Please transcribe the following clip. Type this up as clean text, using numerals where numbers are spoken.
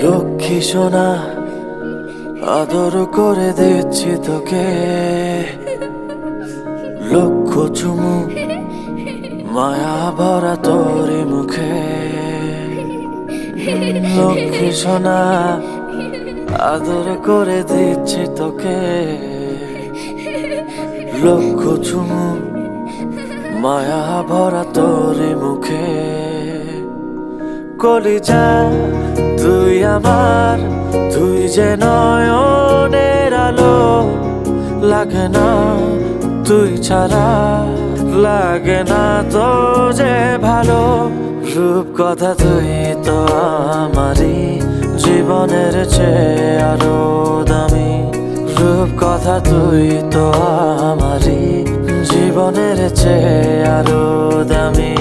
লক্ষ্মী সোনা আদর করে দিচ্ছি তোকে, লক্ষ চুমু মায়া ভরা তোর মুখে। লক্ষ্মী সোনা আদর করে দিচ্ছি তোকে, লক্ষ চুমু মায়া ভরা তোর মুখে। কলিজা তুই আমার, তুই যে নয়নের আলো, লাগে না তুই ছাড়া, লাগে না তো যে ভালো। রূপ কথা তুই তো আমারই জীবনের চেয়ে আরো দামি, রূপ কথা তুই তো আমারই জীবনের চেয়ে আরো দামি।